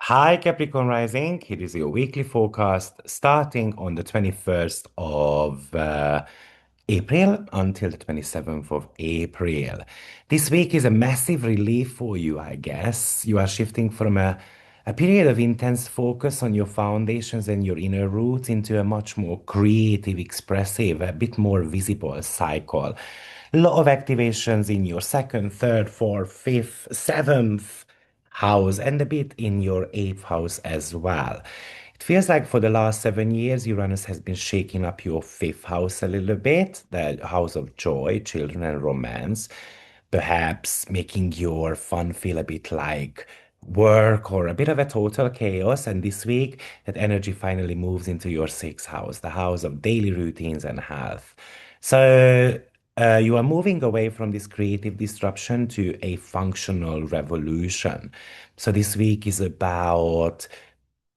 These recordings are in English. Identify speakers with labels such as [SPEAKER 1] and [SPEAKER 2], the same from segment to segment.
[SPEAKER 1] Hi, Capricorn Rising. It is your weekly forecast starting on the 21st of April until the 27th of April. This week is a massive relief for you, I guess. You are shifting from a period of intense focus on your foundations and your inner roots into a much more creative, expressive, a bit more visible cycle. A lot of activations in your second, third, fourth, fifth, seventh house and a bit in your eighth house as well. It feels like for the last 7 years, Uranus has been shaking up your fifth house a little bit, the house of joy, children, and romance, perhaps making your fun feel a bit like work or a bit of a total chaos. And this week, that energy finally moves into your sixth house, the house of daily routines and health. So you are moving away from this creative disruption to a functional revolution. So this week is about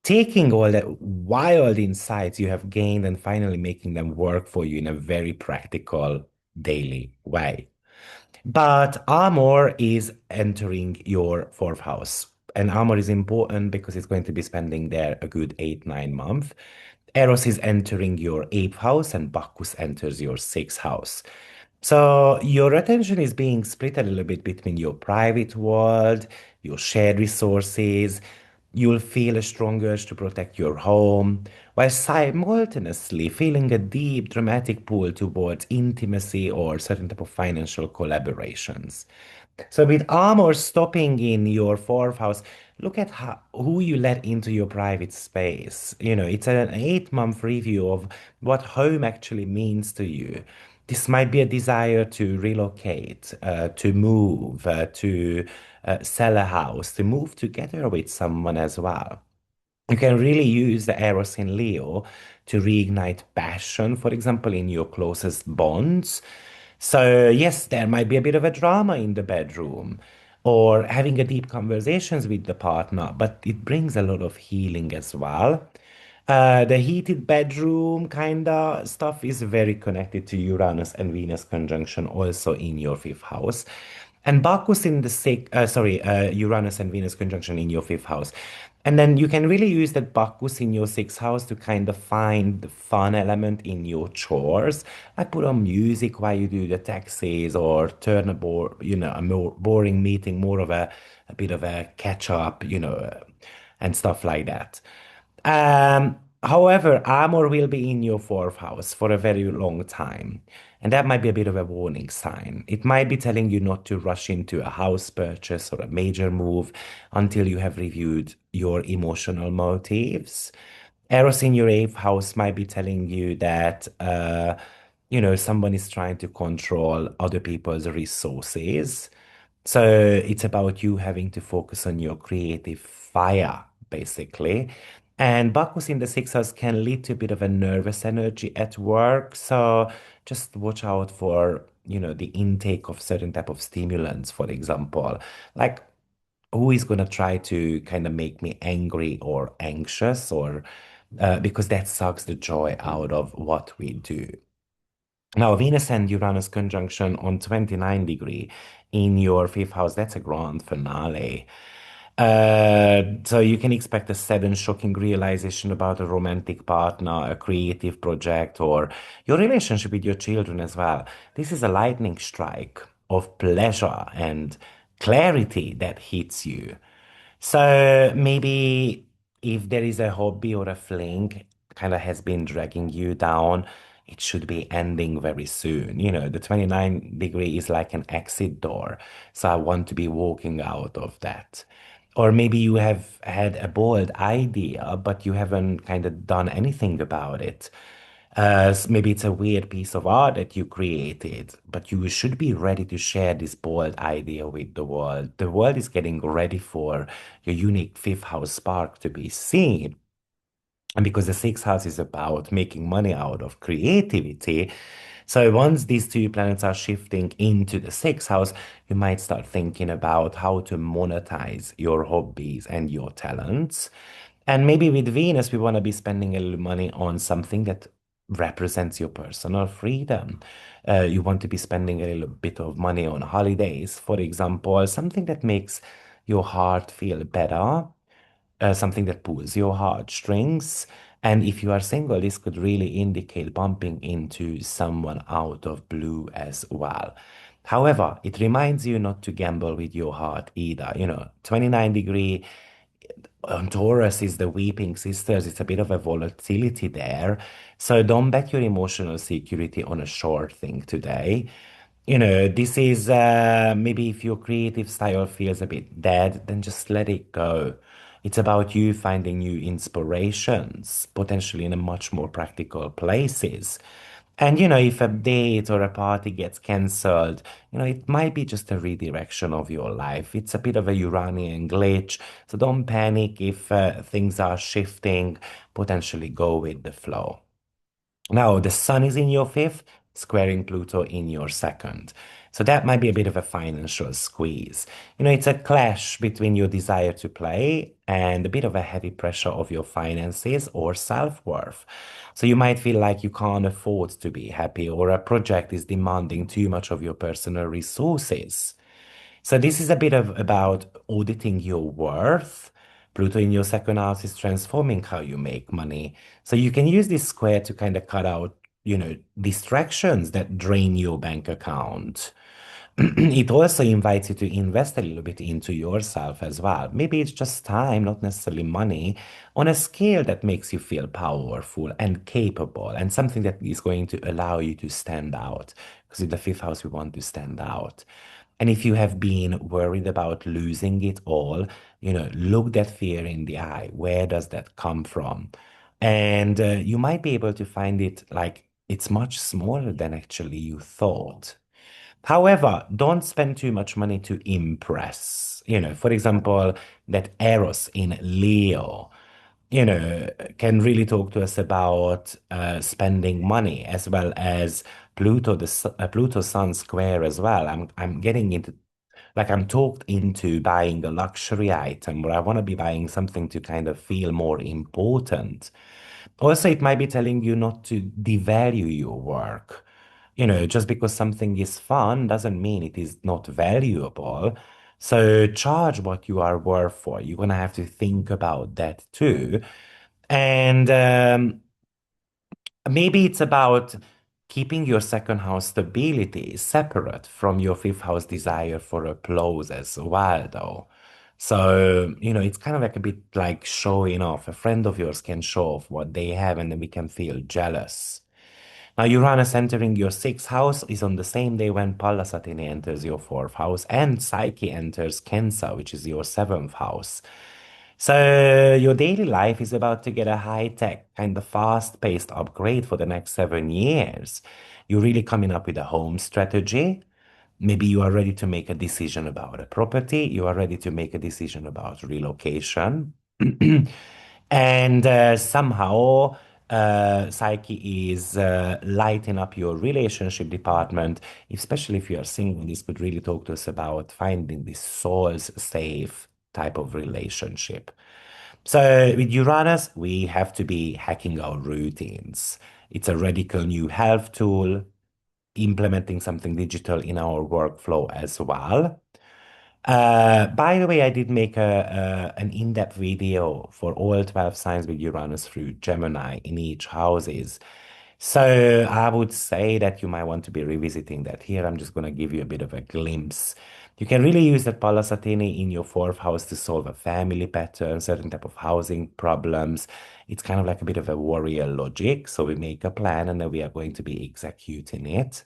[SPEAKER 1] taking all the wild insights you have gained and finally making them work for you in a very practical daily way. But Amor is entering your fourth house. And Amor is important because it's going to be spending there a good 8, 9 months. Eros is entering your eighth house and Bacchus enters your sixth house. So your attention is being split a little bit between your private world, your shared resources. You'll feel a strong urge to protect your home, while simultaneously feeling a deep, dramatic pull towards intimacy or certain type of financial collaborations. So with Amor stopping in your fourth house, look at who you let into your private space. It's an 8 month review of what home actually means to you. This might be a desire to relocate, to move, to sell a house, to move together with someone as well. You can really use the Eros in Leo to reignite passion, for example, in your closest bonds. So, yes, there might be a bit of a drama in the bedroom or having a deep conversations with the partner, but it brings a lot of healing as well. The heated bedroom kind of stuff is very connected to Uranus and Venus conjunction also in your fifth house. And Bacchus in the Uranus and Venus conjunction in your fifth house. And then you can really use that Bacchus in your sixth house to kind of find the fun element in your chores. Like put on music while you do the taxes or turn a more boring meeting, more of a bit of a catch up, and stuff like that. However, Amor will be in your fourth house for a very long time. And that might be a bit of a warning sign. It might be telling you not to rush into a house purchase or a major move until you have reviewed your emotional motives. Eros in your eighth house might be telling you that, someone is trying to control other people's resources. So it's about you having to focus on your creative fire, basically. And Bacchus in the sixth house can lead to a bit of a nervous energy at work. So just watch out for, the intake of certain type of stimulants, for example. Like who is going to try to kind of make me angry or anxious or because that sucks the joy out of what we do. Now, Venus and Uranus conjunction on 29 degree in your fifth house, that's a grand finale. So you can expect a sudden shocking realization about a romantic partner, a creative project, or your relationship with your children as well. This is a lightning strike of pleasure and clarity that hits you. So maybe if there is a hobby or a fling kind of has been dragging you down, it should be ending very soon. The 29 degree is like an exit door. So I want to be walking out of that. Or maybe you have had a bold idea, but you haven't kind of done anything about it. Maybe it's a weird piece of art that you created, but you should be ready to share this bold idea with the world. The world is getting ready for your unique fifth house spark to be seen. And because the sixth house is about making money out of creativity, so once these two planets are shifting into the sixth house, you might start thinking about how to monetize your hobbies and your talents. And maybe with Venus, we want to be spending a little money on something that represents your personal freedom. You want to be spending a little bit of money on holidays, for example, something that makes your heart feel better something that pulls your heartstrings. And if you are single, this could really indicate bumping into someone out of blue as well. However, it reminds you not to gamble with your heart either. 29-degree on Taurus is the weeping sisters. It's a bit of a volatility there. So don't bet your emotional security on a short thing today. This is maybe if your creative style feels a bit dead, then just let it go. It's about you finding new inspirations, potentially in a much more practical places. And if a date or a party gets cancelled, it might be just a redirection of your life. It's a bit of a Uranian glitch. So don't panic if things are shifting, potentially go with the flow. Now, the sun is in your fifth, squaring Pluto in your second. So that might be a bit of a financial squeeze. It's a clash between your desire to play and a bit of a heavy pressure of your finances or self-worth. So you might feel like you can't afford to be happy, or a project is demanding too much of your personal resources. So this is a bit of about auditing your worth. Pluto in your second house is transforming how you make money. So you can use this square to kind of cut out, distractions that drain your bank account. It also invites you to invest a little bit into yourself as well. Maybe it's just time, not necessarily money, on a scale that makes you feel powerful and capable, and something that is going to allow you to stand out. Because in the fifth house, we want to stand out. And if you have been worried about losing it all, look that fear in the eye. Where does that come from? And you might be able to find it like it's much smaller than actually you thought. However, don't spend too much money to impress. For example, that Eros in Leo, can really talk to us about spending money as well as Pluto, Pluto Sun square as well. I'm getting into like I'm talked into buying a luxury item where I want to be buying something to kind of feel more important. Also, it might be telling you not to devalue your work. Just because something is fun doesn't mean it is not valuable. So charge what you are worth for. You're gonna have to think about that too. And maybe it's about keeping your second house stability separate from your fifth house desire for applause as well, though. So, it's kind of like a bit like showing off. A friend of yours can show off what they have, and then we can feel jealous. Now, Uranus entering your sixth house is on the same day when Pallas Athene enters your fourth house and Psyche enters Cancer, which is your seventh house. So, your daily life is about to get a high-tech, kind of fast-paced upgrade for the next 7 years. You're really coming up with a home strategy. Maybe you are ready to make a decision about a property. You are ready to make a decision about relocation. And somehow, Psyche is lighting up your relationship department, especially if you are single. This could really talk to us about finding this soul's safe type of relationship. So with Uranus, we have to be hacking our routines. It's a radical new health tool, implementing something digital in our workflow as well. By the way, I did make an in-depth video for all 12 signs with Uranus through Gemini in each houses. So I would say that you might want to be revisiting that. Here, I'm just going to give you a bit of a glimpse. You can really use that Pallas Athene in your fourth house to solve a family pattern, certain type of housing problems. It's kind of like a bit of a warrior logic. So we make a plan and then we are going to be executing it.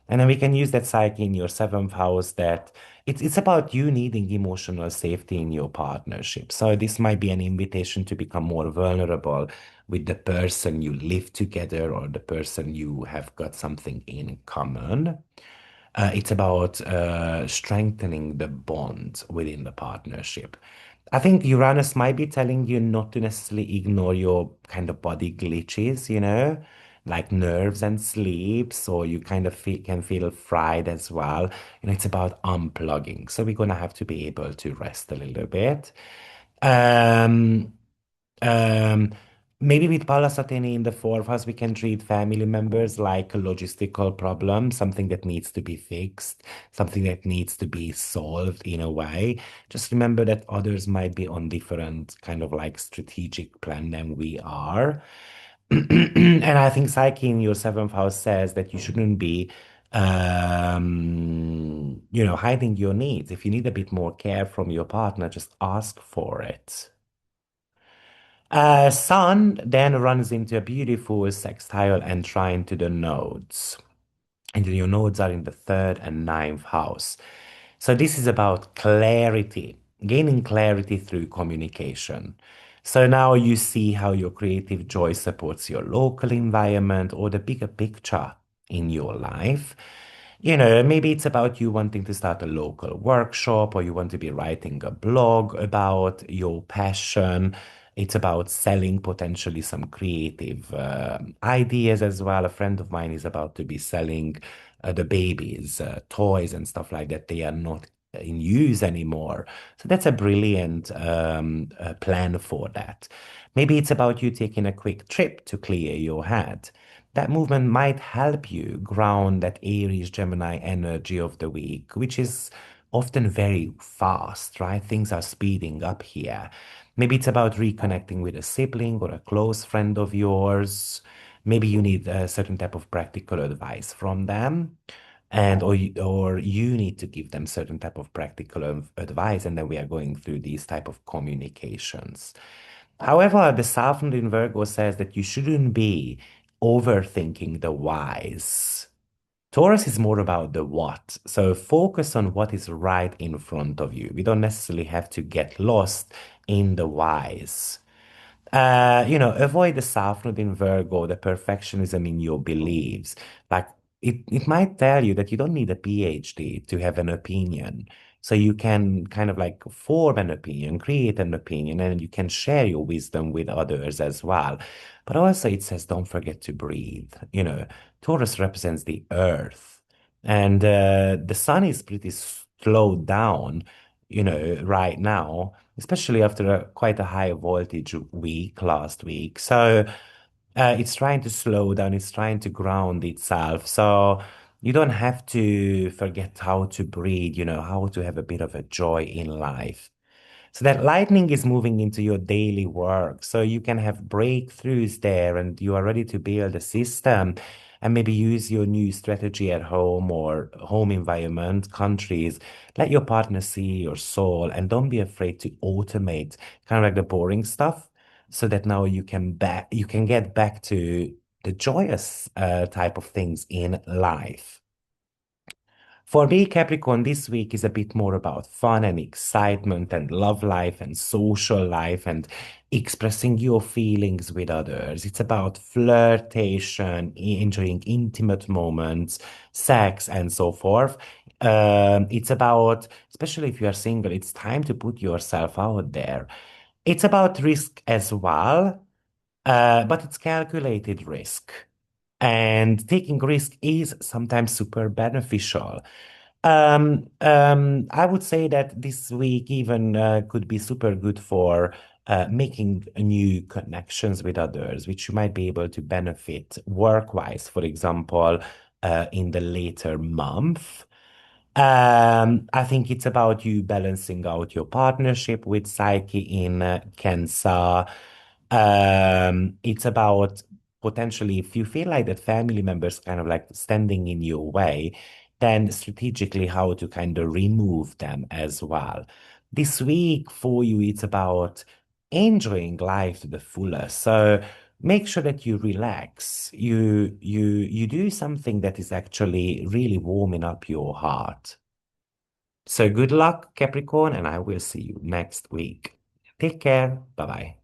[SPEAKER 1] And then we can use that psyche in your seventh house that it's about you needing emotional safety in your partnership. So this might be an invitation to become more vulnerable with the person you live together or the person you have got something in common. It's about strengthening the bond within the partnership. I think Uranus might be telling you not to necessarily ignore your kind of body glitches, like nerves and sleep. So you kind of can feel fried as well. It's about unplugging. So we're gonna have to be able to rest a little bit. Um, um, Maybe with Palasatini in the fourth house, we can treat family members like a logistical problem, something that needs to be fixed, something that needs to be solved in a way. Just remember that others might be on different kind of like strategic plan than we are. And I think Psyche in your seventh house says that you shouldn't be, hiding your needs. If you need a bit more care from your partner, just ask for it. Sun then runs into a beautiful sextile and trine to the nodes. And your nodes are in the third and ninth house. So this is about clarity, gaining clarity through communication. So now you see how your creative joy supports your local environment or the bigger picture in your life. Maybe it's about you wanting to start a local workshop or you want to be writing a blog about your passion. It's about selling potentially some creative ideas as well. A friend of mine is about to be selling the babies, toys and stuff like that. They are not in use anymore. So that's a brilliant plan for that. Maybe it's about you taking a quick trip to clear your head. That movement might help you ground that Aries Gemini energy of the week, which is often very fast, right? Things are speeding up here. Maybe it's about reconnecting with a sibling or a close friend of yours. Maybe you need a certain type of practical advice from them, and or you need to give them certain type of practical advice, and then we are going through these type of communications. However, the South Node in Virgo says that you shouldn't be overthinking the whys. Taurus is more about the what. So focus on what is right in front of you. We don't necessarily have to get lost in the whys. Avoid the South Node in Virgo, the perfectionism in your beliefs. Like it might tell you that you don't need a PhD to have an opinion. So you can kind of like form an opinion, create an opinion, and you can share your wisdom with others as well. But also it says don't forget to breathe. Taurus represents the earth, and the sun is pretty slowed down, right now, especially after quite a high voltage week last week. So it's trying to slow down, it's trying to ground itself. So you don't have to forget how to breathe, how to have a bit of a joy in life. So that lightning is moving into your daily work. So you can have breakthroughs there and you are ready to build a system and maybe use your new strategy at home or home environment, countries. Let your partner see your soul and don't be afraid to automate kind of like the boring stuff so that now you can get back to the joyous type of things in life. For me, Capricorn, this week is a bit more about fun and excitement and love life and social life and expressing your feelings with others. It's about flirtation, enjoying intimate moments, sex, and so forth. It's about, especially if you are single, it's time to put yourself out there. It's about risk as well, but it's calculated risk. And taking risk is sometimes super beneficial. I would say that this week even could be super good for making new connections with others, which you might be able to benefit work-wise, for example, in the later month. I think it's about you balancing out your partnership with Psyche in Cancer. It's about potentially, if you feel like that family members kind of like standing in your way, then strategically how to kind of remove them as well. This week for you, it's about enjoying life to the fullest. So make sure that you relax. You do something that is actually really warming up your heart. So good luck, Capricorn, and I will see you next week. Take care. Bye bye.